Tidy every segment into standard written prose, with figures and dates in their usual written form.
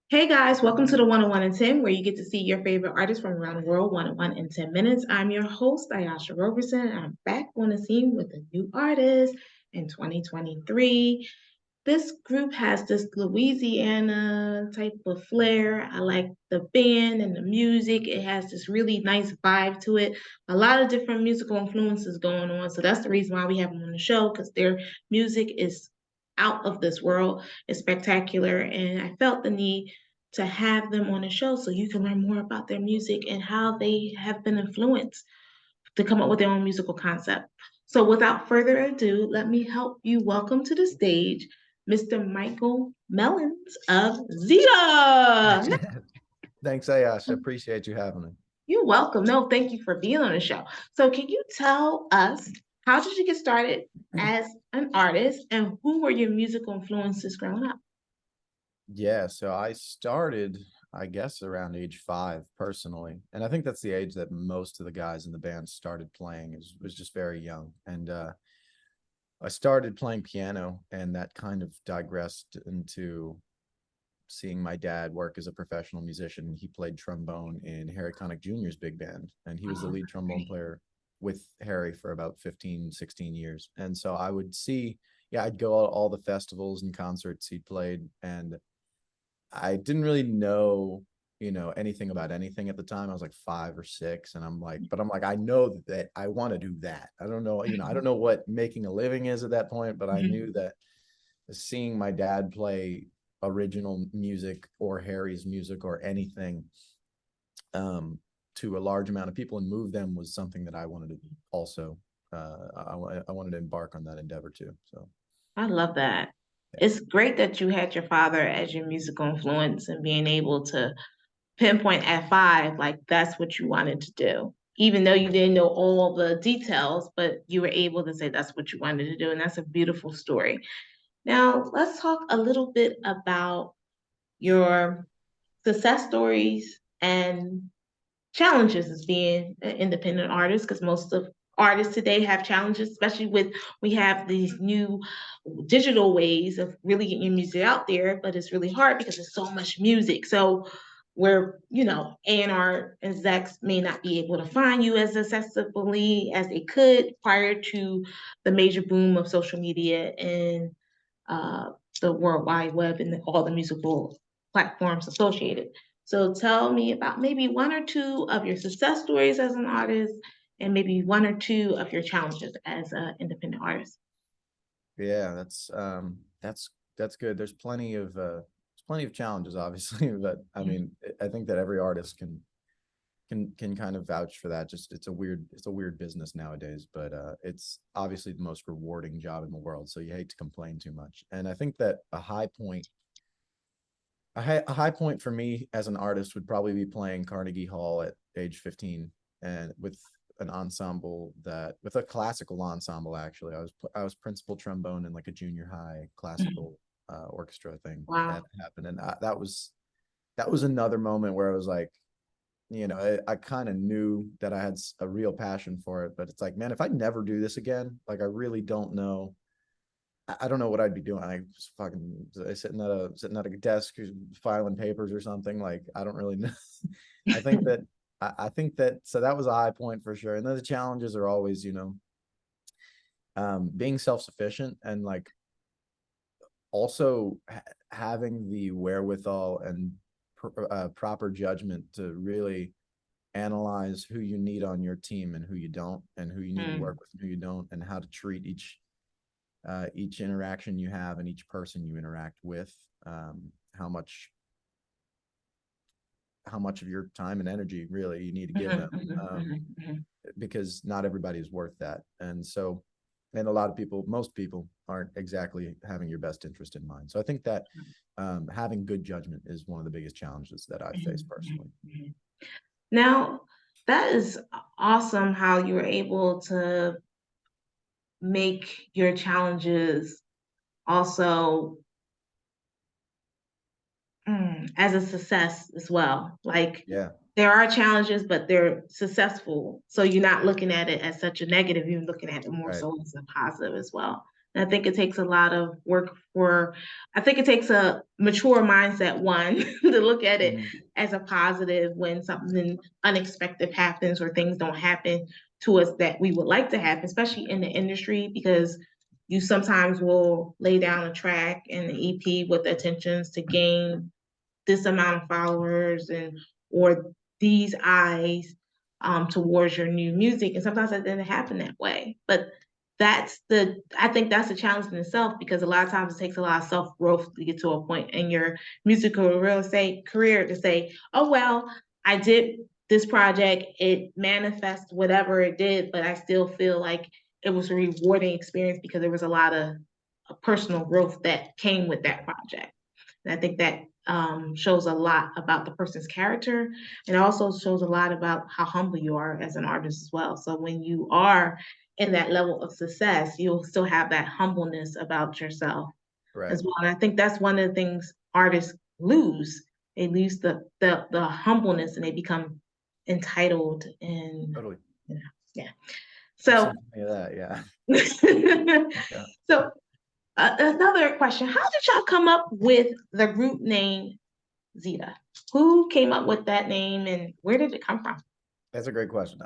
Hey guys, welcome to the 101 in 10, where you get to see your favorite artists from around the world 101 in 10 minutes. I'm your host, Ayasha Roberson, and I'm back on the scene with a new artist in 2023. This group has this Louisiana type of flair. I like the band and the music. It has this really nice vibe to it. A lot of different musical influences going on. So that's the reason why we have them on the show, because their music is out of this world. It's spectacular. And I felt the need to have them on the show so you can learn more about their music and how they have been influenced to come up with their own musical concept. So without further ado, let me help you welcome to the stage Mr. Michael Mellons of Zita. Thanks, Ayasha. Appreciate you having me. You're welcome. No, thank you for being on the show. So can you tell us, how did you get started as an artist and who were your musical influences growing up? Yeah, so I started, I guess, around age 5 personally. And I think that's the age that most of the guys in the band started playing, was just very young. And I started playing piano, and that kind of digressed into seeing my dad work as a professional musician. He played trombone in Harry Connick Jr.'s big band, and he was the Oh, lead trombone great. player with Harry for about 15, 16 years. And so I would see, yeah, I'd go all the festivals and concerts he played, and I didn't really know, anything about anything at the time. I was like 5 or 6, and but I'm like, I know that I want to do that. I don't know, I don't know what making a living is at that point, but I knew that seeing my dad play original music or Harry's music or anything um, to a large amount of people and move them was something that I wanted to also. I wanted to embark on that endeavor too. So I love that. yeah, It's great that you had your father as your musical influence and being able to pinpoint at 5, like that's what you wanted to do. Even though you didn't know all the details, but you were able to say that's what you wanted to do. And that's a beautiful story. Now, let's talk a little bit about your success stories and challenges as being an independent artist, because most of artists today have challenges, especially with we have these new digital ways of really getting your music out there, but it's really hard because there's so much music. So where A&R execs may not be able to find you as accessibly as they could prior to the major boom of social media and uh, the World Wide Web and all the musical platforms associated. So tell me about maybe one or two of your success stories as an artist and maybe one or two of your challenges as an independent artist. yeah, that's good. There's plenty of challenges, obviously, but I mean, I think that every artist can kind of vouch for that. Just it's a weird business nowadays, but it's obviously the most rewarding job in the world. So you hate to complain too much. And I think that a high point for me as an artist would probably be playing Carnegie Hall at age 15, and with a classical ensemble. Actually, I was principal trombone in like a junior high classical orchestra thing that Wow. happened, and that was another moment where I was like, I kind of knew that I had a real passion for it, but it's like, man, if I never do this again, like I really don't know. I don't know what I'd be doing. I was fucking sitting at a desk filing papers or something. Like I don't really know. I think that I think that so that was a high point for sure. And then the challenges are always, being self-sufficient and like also having the wherewithal and proper judgment to really analyze who you need on your team and who you don't, and who you need to work Mm, with and who you don't, and how to treat each interaction you have and each person you interact with. um, how much how much of your time and energy really you need to give them, mhm, mhm, mhm, mhm, because not everybody is worth that. And a lot of people, most people aren't exactly having your best interest in mind. So I think that having good judgment is one of the biggest challenges that I face mhm, mhm, personally. mhm. Now, that is awesome how you were able to make your challenges also as a success as well. Like Yeah, there are challenges, but they're successful. So you're not looking at it as such a negative, you're looking at it more right. so as a positive as well. And I think it takes a lot of work I think it takes a mature mindset, one, to look at it Mhm. as a positive when something unexpected happens or things don't happen to us that we would like to happen, especially in the industry, because you sometimes will lay down a track and the EP with intentions to gain this amount of followers and or these eyes towards your new music. And sometimes that doesn't happen that way. But I think that's a challenge in itself because a lot of times it takes a lot of self growth to get to a point in your musical real estate career to say, oh, well, I did this project, it manifests whatever it did, but I still feel like it was a rewarding experience because there was a lot of personal growth that came with that project. And I think that shows a lot about the person's character and also shows a lot about how humble you are as an artist as well. So when you are in that level of success, you'll still have that humbleness about yourself Right. as well. And I think that's one of the things artists lose. They lose the humbleness and they become entitled and Totally. you know, yeah. I've So seen plenty of that. Yeah. Yeah. so another question: how did y'all come up with the group name Zita? Who came up with that name and where did it come from? That's a great question.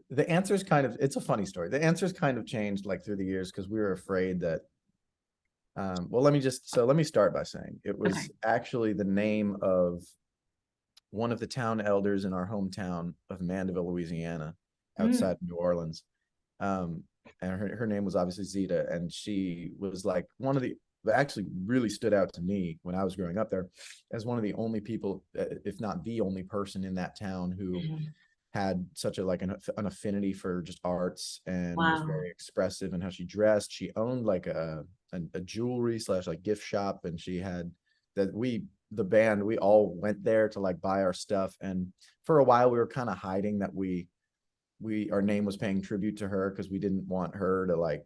The answer is kind of, it's a funny story. The answer's kind of changed like through the years because we were afraid that well, let me start by saying it Okay. was actually the name of one of the town elders in our hometown of Mandeville, Louisiana, Mm, outside New Orleans. Um, and her name was obviously Zita, and she was like one of the that actually really stood out to me when I was growing up there as one of the only people, if not the only person in that town who mhm. had such a like an affinity for just arts and was Wow. very expressive in how she dressed. She owned like a jewelry slash like gift shop, and she had that we the band we all went there to like buy our stuff. And for a while we were kind of hiding that we our name was paying tribute to her because we didn't want her to like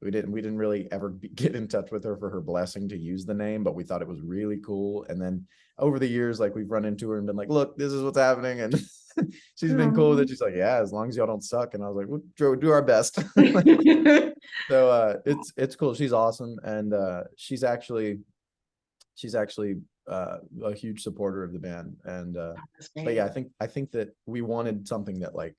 we didn't really ever get in touch with her for her blessing to use the name, but we thought it was really cool. And then over the years, like we've run into her and been like, look, this is what's happening. And she's been cool with it. Aw. She's like, yeah, as long as y'all don't suck. And I was like, we'll do our best. So it's cool. She's awesome. And she's actually a huge supporter of the band. And That's but yeah, great. I think that we wanted something that like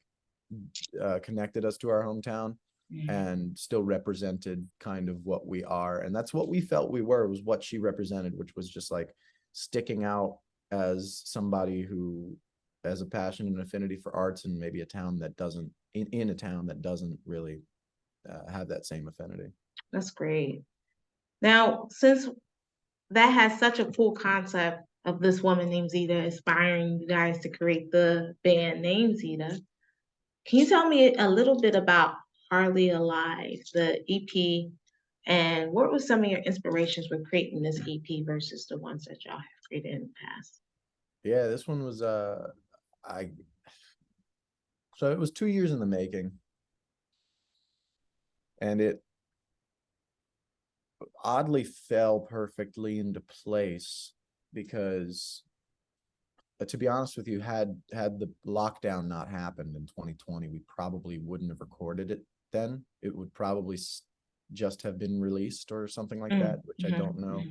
connected us to our hometown Mhm. and still represented kind of what we are. And that's what we felt we were, was what she represented, which was just like sticking out as somebody who has a passion and affinity for arts and maybe a town that doesn't in a town that doesn't really have that same affinity. That's great. Now, since that has such a cool concept of this woman named Zeta inspiring you guys to create the band name Zeta, can you tell me a little bit about Hardly Alive, the EP, and what were some of your inspirations with creating this EP versus the ones that y'all have created in the past? Yeah, this one was I so it was 2 years in the making, and it oddly fell perfectly into place because to be honest with you, had the lockdown not happened in 2020, we probably wouldn't have recorded it then. It would probably just have been released or something like Mm, that, which I don't mhm, know.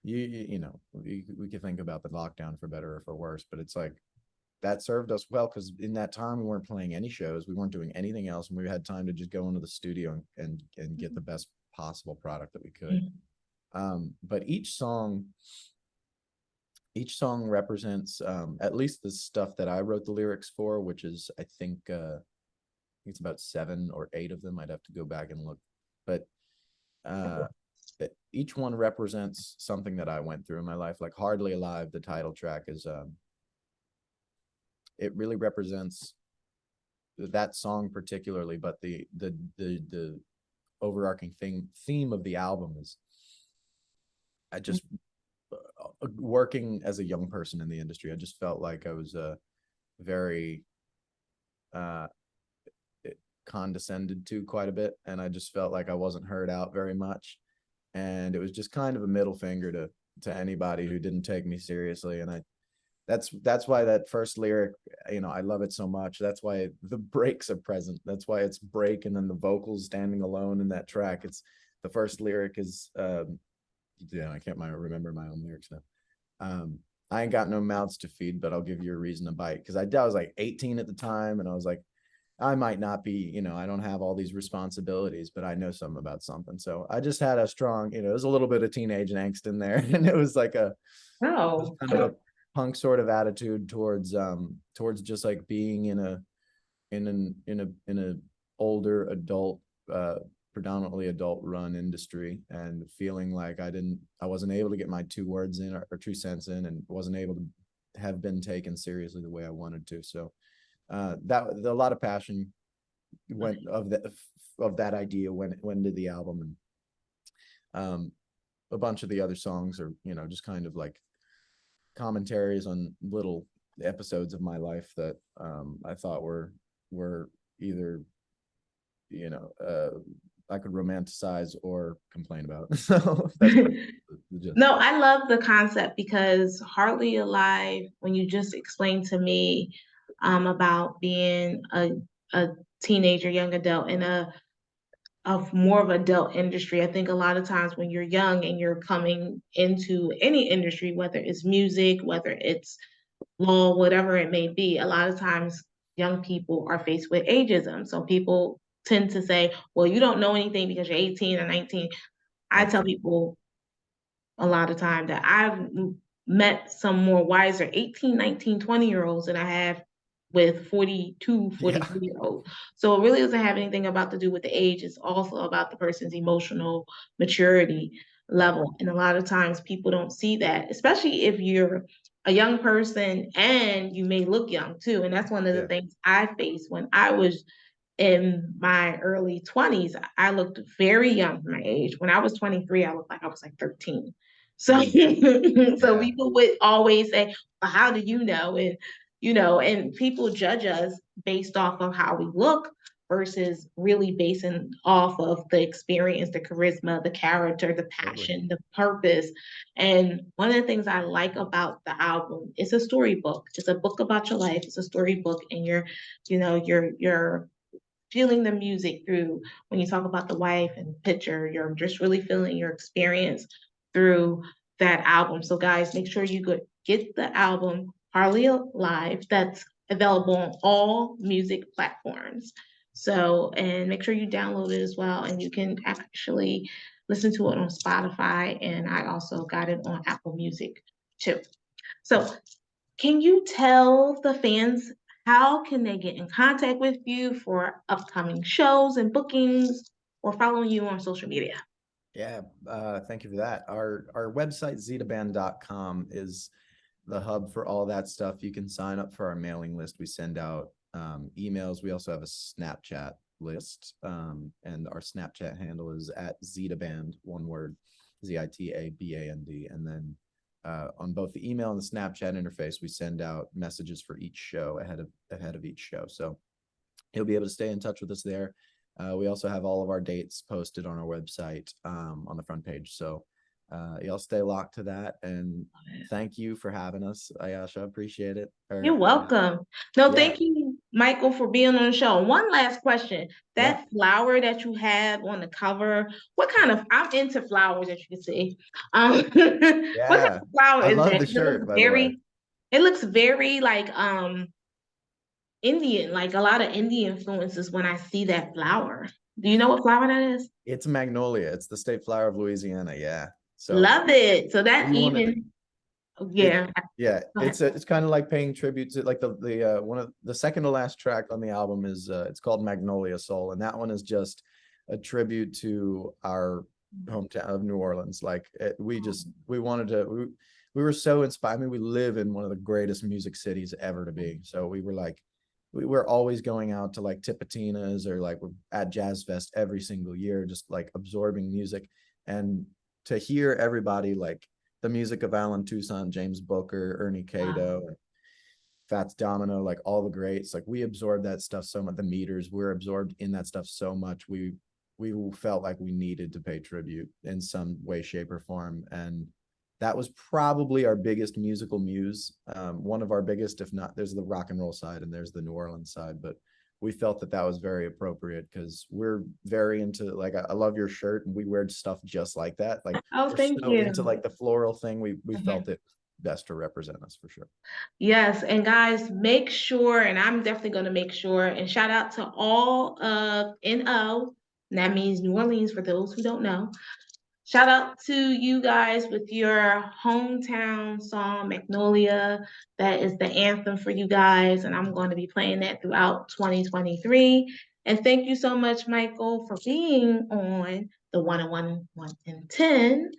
mhm, You know, we could think about the lockdown for better or for worse, but it's like that served us well because in that time we weren't playing any shows, we weren't doing anything else, and we had time to just go into the studio and get the best possible product that we could. mhm, But each song represents at least the stuff that I wrote the lyrics for, which is I think it's about 7 or 8 of them. I'd have to go back and look, but uh, each one represents something that I went through in my life. Like "Hardly Alive," the title track is it really represents that song particularly, but the overarching theme of the album is I just working as a young person in the industry. I just felt like I was very uh, condescended to quite a bit, and I just felt like I wasn't heard out very much, and it was just kind of a middle finger to anybody who didn't take me seriously. And that's why that first lyric, I love it so much. That's why the breaks are present. That's why it's break and then the vocals standing alone in that track. It's the first lyric is yeah, I can't remember my own lyrics now. I ain't got no mouths to feed, but I'll give you a reason to bite. Because I was like 18 at the time, and I was like, I might not be, I don't have all these responsibilities, but I know something about something. So I just had a strong, there's a little bit of teenage angst in there, and it was like it was Oh, kind of a punk sort of attitude towards just like being in a older adult, predominantly adult run industry, and feeling like I wasn't able to get my 2 words in, or 2 cents in, and wasn't able to have been taken seriously the way I wanted to. So that a lot of passion went of that idea went into the album. And a bunch of the other songs are, just kind of like commentaries on little episodes of my life that I thought were either, I could romanticize or complain about. So that's the gist. no, I love the concept because Hardly Alive, when you just explained to me about being a teenager, young adult in a of more of adult industry. I think a lot of times when you're young and you're coming into any industry, whether it's music, whether it's law, whatever it may be, a lot of times young people are faced with ageism. So people tend to say, well, you don't know anything because you're 18 or 19. I tell Absolutely. people a lot of time that I've met some more wiser 18, 19, 20-year-olds than I have with 42, Yeah. 43-year-olds. So it really doesn't have anything about to do with the age. It's also about the person's emotional maturity Right. level. And a lot of times people don't see that, especially if you're a young person and you may look young too. And that's one of the Yeah. things I faced when I was in my early 20s. I looked very young for my age. When I was 23, I looked like I was like 13. So, Mm. so Yeah. people would always say, well, how do you know? And, and people judge us based off of how we look versus really basing off of the experience, the charisma, the character, the Totally. passion, the purpose. And one of the things I like about the album, it's a storybook. It's a book about your life. It's a storybook, and you're feeling the music through when you talk about the wife and the picture, you're just really feeling your experience through that album. So guys, make sure you get the album Harley Live. That's available on all music platforms. So, and make sure you download it as well. And you can actually listen to it on Spotify. And I also got it on Apple Music too. So can you tell the fans how can they get in contact with you for upcoming shows and bookings or following you on social media? Yeah, thank you for that. Our website, zitaband.com, is the hub for all that stuff. You can sign up for our mailing list. We send out emails. We also have a Snapchat list, and our Snapchat handle is at Zita Band, one word, Zitaband. And then on both the email and the Snapchat interface, we send out messages for each show ahead of each show. So you'll be able to stay in touch with us there. We also have all of our dates posted on our website on the front page. So y'all stay locked to that. And thank you for having us, Ayasha. Appreciate it. You're welcome. No, Yeah, thank you, Michael, for being on the show. One last question. yeah, That flower that you have on the cover, I'm into flowers, as you can see. What type yeah. of flower I is love that? the 'Cause shirt, by the way. it looks very like Indian, like a lot of Indian influences when I see that flower. Do you know what flower that is? It's magnolia. It's the state flower of Louisiana. Yeah. So Love it. So that we wanted even, it. yeah. Yeah, Go ahead. it's kind of like paying tribute to like the one of the second to last track on the album is it's called Magnolia Soul, and that one is just a tribute to our hometown of New Orleans. Like we wanted to we were so inspired. I mean, we live in one of the greatest music cities ever to be. So we were like we were always going out to like Tipitinas, or like we're at Jazz Fest every single year, just like absorbing music. And to hear everybody like the music of Alan Toussaint, James Booker, Ernie Wow. Cato, and Fats Domino, like all the greats, like we absorbed that stuff so much. The Meters, we're absorbed in that stuff so much. We felt like we needed to pay tribute in some way, shape, or form, and that was probably our biggest musical muse. One of our biggest, if not, there's the rock and roll side and there's the New Orleans side, but we felt that that was very appropriate because we're very into, like, I love your shirt and we wear stuff just like that. Like, Oh, we're thank so you. into like the floral thing. We Mhm. felt it best to represent us for sure. Yes, and guys, make sure, and I'm definitely going to make sure, and shout out to all of NO, and that means New Orleans for those who don't know. Shout out to you guys with your hometown song, Magnolia. That is the anthem for you guys, and I'm going to be playing that throughout 2023. And thank you so much, Michael, for being on the 101, 1 in 10.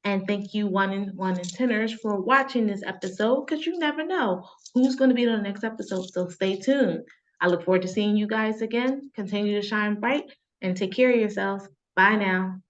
And thank you, 1 and 10ers, for watching this episode, because you never know who's going to be on the next episode. So stay tuned. I look forward to seeing you guys again. Continue to shine bright and take care of yourselves. Bye now.